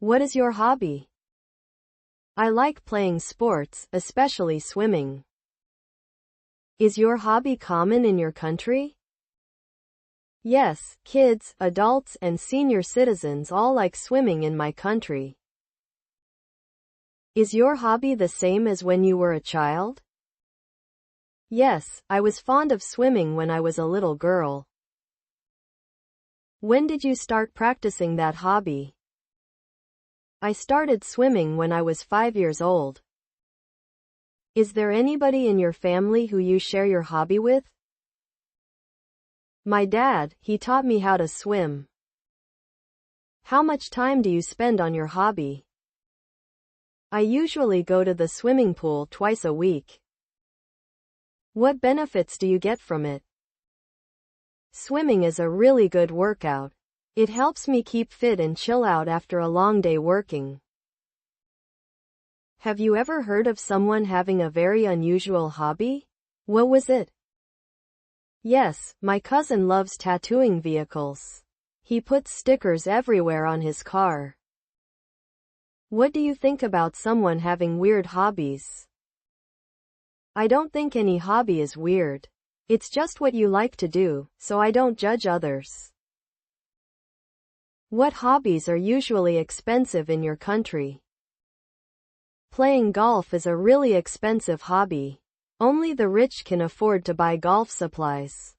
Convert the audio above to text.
What is your hobby? I like playing sports, especially swimming. Is your hobby common in your country? Yes, kids, adults, and senior citizens all like swimming in my country. Is your hobby the same as when you were a child? Yes, I was fond of swimming when I was a little girl. When did you start practicing that hobby? I started swimming when I was 5 years old. Is there anybody in your family who you share your hobby with? My dad, he taught me how to swim. How much time do you spend on your hobby? I usually go to the swimming pool twice a week. What benefits do you get from it? Swimming is a really good workout. It helps me keep fit and chill out after a long day working. Have you ever heard of someone having a very unusual hobby? What was it? Yes, my cousin loves tattooing vehicles. He puts stickers everywhere on his car. What do you think about someone having weird hobbies? I don't think any hobby is weird. It's just what you like to do, so I don't judge others. What hobbies are usually expensive in your country? Playing golf is a really expensive hobby. Only the rich can afford to buy golf supplies.